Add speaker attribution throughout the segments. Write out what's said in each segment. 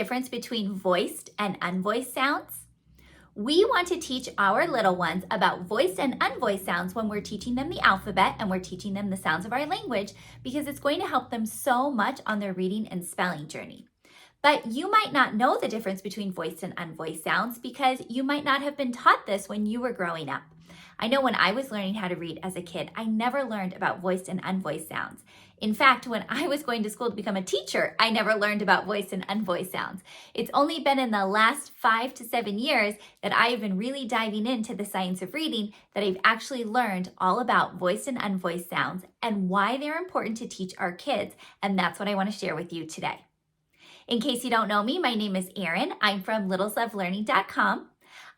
Speaker 1: difference between voiced and unvoiced sounds? We want to teach our little ones about voiced and unvoiced sounds when we're teaching them the alphabet and we're teaching them the sounds of our language, because it's going to help them so much on their reading and spelling journey. But you might not know the difference between voiced and unvoiced sounds because you might not have been taught this when you were growing up. I know when I was learning how to read as a kid, I never learned about voiced and unvoiced sounds. In fact, when I was going to school to become a teacher, I never learned about voiced and unvoiced sounds. It's only been in the last 5 to 7 years that I've been really diving into the science of reading that I've actually learned all about voiced and unvoiced sounds and why they're important to teach our kids. And that's what I want to share with you today. In case you don't know me, my name is Erin. I'm from littleslovelearning.com.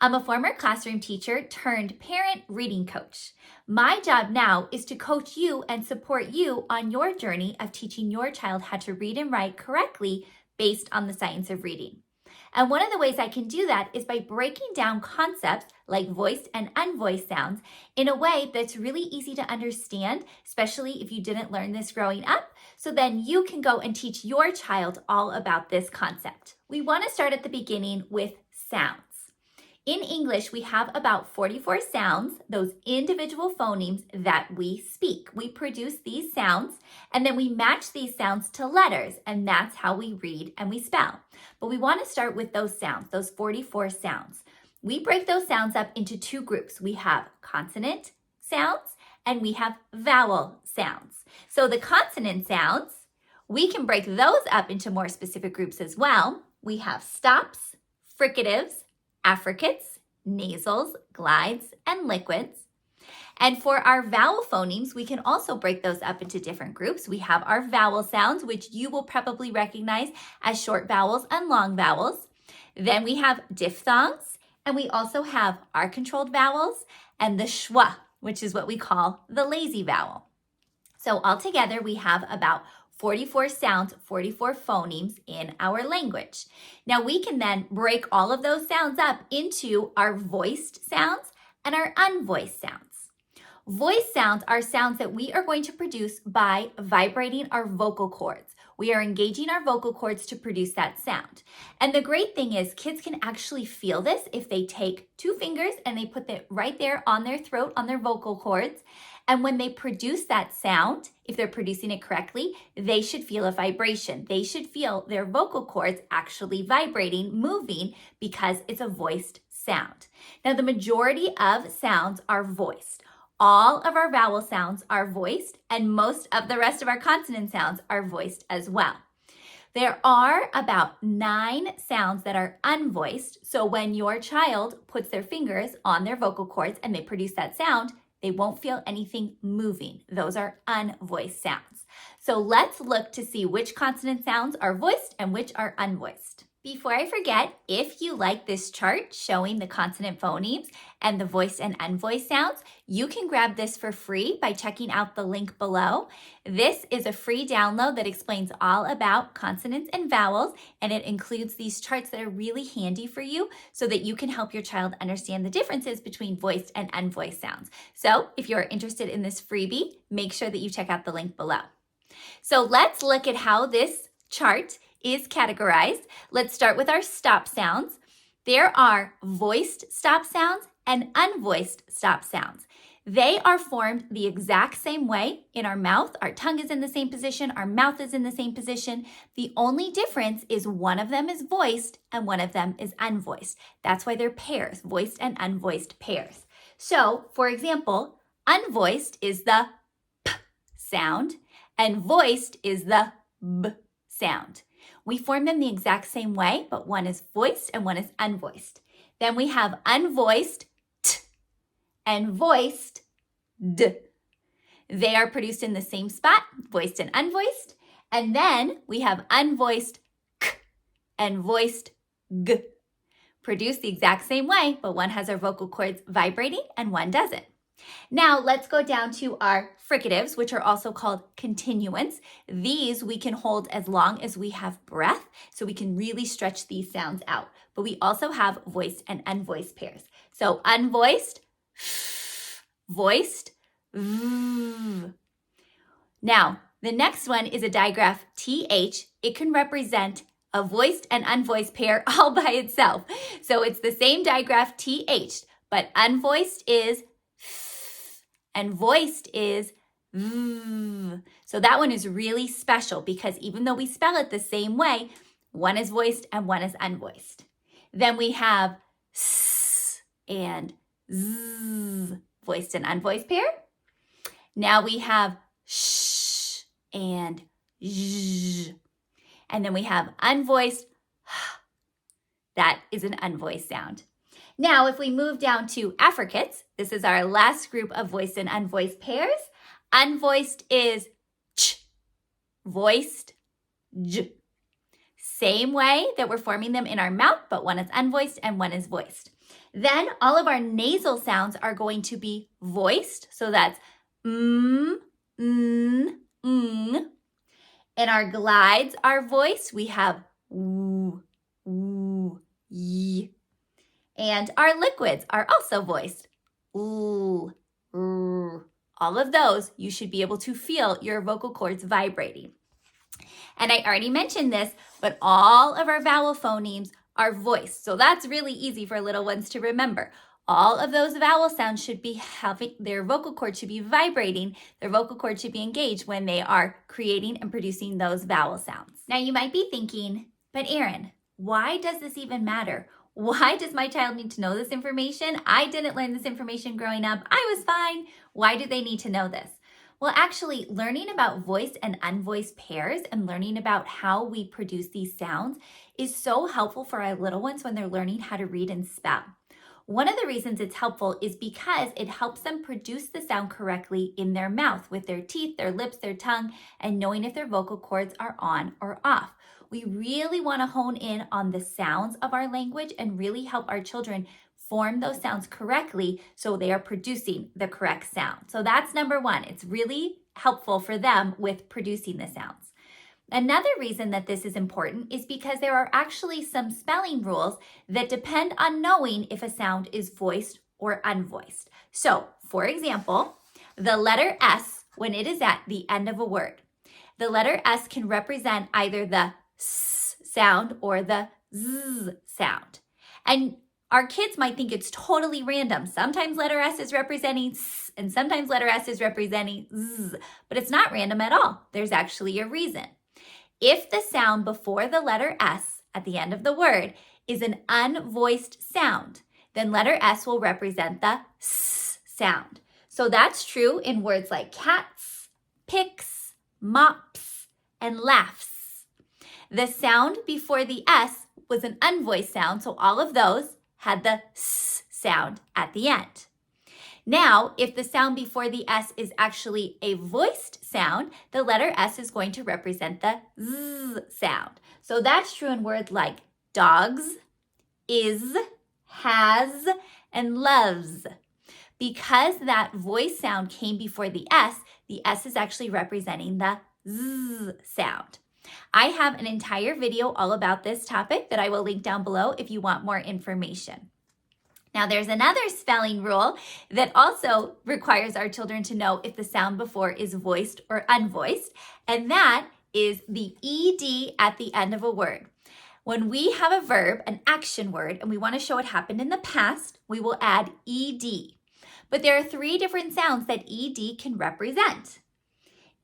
Speaker 1: I'm a former classroom teacher turned parent reading coach. My job now is to coach you and support you on your journey of teaching your child how to read and write correctly based on the science of reading. And one of the ways I can do that is by breaking down concepts like voiced and unvoiced sounds in a way that's really easy to understand, especially if you didn't learn this growing up, so then you can go and teach your child all about this concept. We want to start at the beginning with sounds. In English, we have about 44 sounds, those individual phonemes that we speak. We produce these sounds, and then we match these sounds to letters, and that's how we read and we spell. But we want to start with those sounds, those 44 sounds. We break those sounds up into 2 groups. We have consonant sounds, and we have vowel sounds. So the consonant sounds, we can break those up into more specific groups as well. We have stops, fricatives, affricates, nasals, glides, and liquids. And for our vowel phonemes, we can also break those up into different groups. We have our vowel sounds, which you will probably recognize as short vowels and long vowels. Then we have diphthongs, and we also have our controlled vowels and the schwa, which is what we call the lazy vowel. So altogether, we have about 44 sounds, 44 phonemes in our language. Now we can then break all of those sounds up into our voiced sounds and our unvoiced sounds. Voiced sounds are sounds that we are going to produce by vibrating our vocal cords. We are engaging our vocal cords to produce that sound. And the great thing is kids can actually feel this if they take 2 fingers and they put it right there on their throat, on their vocal cords. And when they produce that sound, if they're producing it correctly, they should feel a vibration. They should feel their vocal cords actually vibrating, moving, because it's a voiced sound. Now, the majority of sounds are voiced. All of our vowel sounds are voiced, and most of the rest of our consonant sounds are voiced as well. There are about 9 sounds that are unvoiced. So when your child puts their fingers on their vocal cords and they produce that sound, they won't feel anything moving. Those are unvoiced sounds. So let's look to see which consonant sounds are voiced and which are unvoiced. Before I forget, if you like this chart showing the consonant phonemes and the voiced and unvoiced sounds, you can grab this for free by checking out the link below. This is a free download that explains all about consonants and vowels, and it includes these charts that are really handy for you so that you can help your child understand the differences between voiced and unvoiced sounds. So if you're interested in this freebie, make sure that you check out the link below. So let's look at how this chart is categorized. Let's start with our stop sounds. There are voiced stop sounds and unvoiced stop sounds. They are formed the exact same way in our mouth. Our tongue is in the same position. Our mouth is in the same position. The only difference is one of them is voiced and one of them is unvoiced. That's why they're pairs, voiced and unvoiced pairs. So, for example, unvoiced is the p sound and voiced is the b sound. We form them the exact same way, but one is voiced and one is unvoiced. Then we have unvoiced t and voiced d. They are produced in the same spot, voiced and unvoiced. And then we have unvoiced k and voiced g. Produced the exact same way, but one has our vocal cords vibrating and one doesn't. Now let's go down to our fricatives, which are also called continuants. These we can hold as long as we have breath, so we can really stretch these sounds out. But we also have voiced and unvoiced pairs. So unvoiced, voiced, v. Now, the next one is a digraph TH. It can represent a voiced and unvoiced pair all by itself. So it's the same digraph TH, but unvoiced is f and voiced is v. So that one is really special because even though we spell it the same way, one is voiced and one is unvoiced. Then we have s and z, voiced and unvoiced pair. Now we have sh and zh. And then we have unvoiced, that is an unvoiced sound. Now, if we move down to affricates, this is our last group of voiced and unvoiced pairs. Unvoiced is ch, voiced j. Same way that we're forming them in our mouth, but one is unvoiced and one is voiced. Then all of our nasal sounds are going to be voiced. So that's n, ng. And our glides are voiced. We have w, y. And our liquids are also voiced. L, r. All of those, you should be able to feel your vocal cords vibrating. And I already mentioned this, but all of our vowel phonemes are voiced. So that's really easy for little ones to remember. All of those vowel sounds should be having, their vocal cord should be vibrating, their vocal cord should be engaged when they are creating and producing those vowel sounds. Now you might be thinking, but Erin, why does this even matter? Why does my child need to know this information? I didn't learn this information growing up. I was fine. Why do they need to know this? Well, actually, learning about voiced and unvoiced pairs and learning about how we produce these sounds is so helpful for our little ones when they're learning how to read and spell. One of the reasons it's helpful is because it helps them produce the sound correctly in their mouth with their teeth, their lips, their tongue, and knowing if their vocal cords are on or off. We really want to hone in on the sounds of our language and really help our children form those sounds correctly so they are producing the correct sound. So that's number one. It's really helpful for them with producing the sounds. Another reason that this is important is because there are actually some spelling rules that depend on knowing if a sound is voiced or unvoiced. So, for example, the letter S, when it is at the end of a word, the letter S can represent either the S sound or the Z sound. And our kids might think it's totally random. Sometimes letter S is representing S and sometimes letter S is representing Z, but it's not random at all. There's actually a reason. If the sound before the letter S at the end of the word is an unvoiced sound, then letter S will represent the S sound. So that's true in words like cats, picks, mops, and laughs. The sound before the S was an unvoiced sound, so all of those had the S sound at the end. Now, if the sound before the S is actually a voiced sound, the letter S is going to represent the Z sound. So that's true in words like dogs, is, has, and loves. Because that voice sound came before the S is actually representing the Z sound. I have an entire video all about this topic that I will link down below if you want more information. Now, there's another spelling rule that also requires our children to know if the sound before is voiced or unvoiced, and that is the ED at the end of a word. When we have a verb, an action word, and we want to show it happened in the past, we will add ED. But there are 3 different sounds that ED can represent.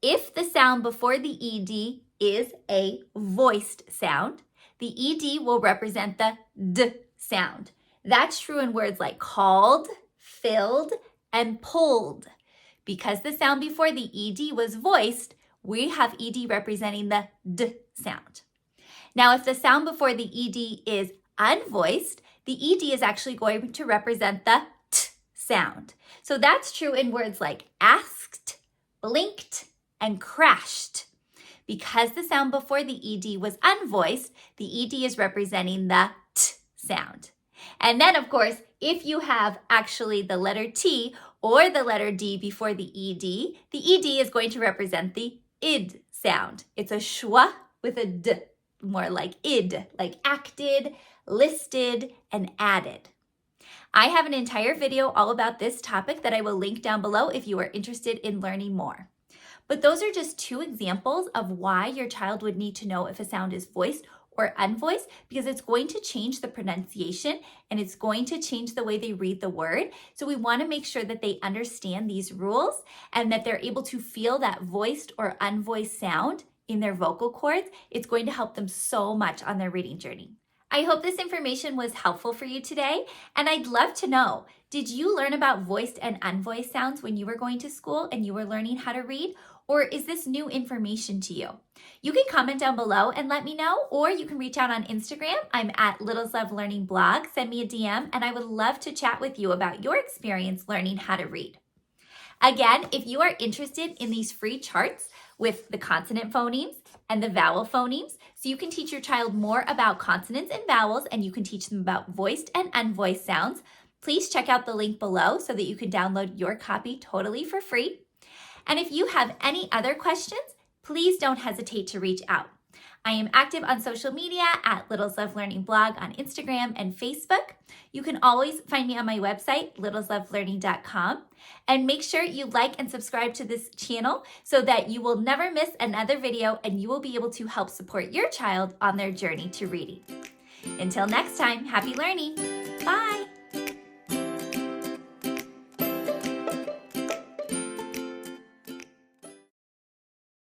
Speaker 1: If the sound before the ED is a voiced sound, the ED will represent the D sound. That's true in words like called, filled, and pulled. Because the sound before the ED was voiced, we have ED representing the D sound. Now, if the sound before the ED is unvoiced, the ED is actually going to represent the T sound. So that's true in words like asked, blinked, and crashed. Because the sound before the ED was unvoiced, the ED is representing the T sound. And then, of course, if you have actually the letter T or the letter D before the ED is going to represent the id sound. It's a schwa with a D, more like id, like acted, listed, and added. I have an entire video all about this topic that I will link down below if you are interested in learning more. But those are just 2 examples of why your child would need to know if a sound is voiced or unvoiced because it's going to change the pronunciation and it's going to change the way they read the word. So we want to make sure that they understand these rules and that they're able to feel that voiced or unvoiced sound in their vocal cords. It's going to help them so much on their reading journey. I hope this information was helpful for you today, and I'd love to know, did you learn about voiced and unvoiced sounds when you were going to school and you were learning how to read, or is this new information to you? You can comment down below and let me know, or you can reach out on Instagram. I'm at Littles Love Learning Blog. Send me a DM, and I would love to chat with you about your experience learning how to read. Again, if you are interested in these free charts with the consonant phonemes and the vowel phonemes, so you can teach your child more about consonants and vowels, and you can teach them about voiced and unvoiced sounds, please check out the link below so that you can download your copy totally for free. And if you have any other questions, please don't hesitate to reach out. I am active on social media at Littles Love Learning Blog on Instagram and Facebook. You can always find me on my website, littleslovelearning.com. And make sure you like and subscribe to this channel so that you will never miss another video and you will be able to help support your child on their journey to reading. Until next time, happy learning. Bye.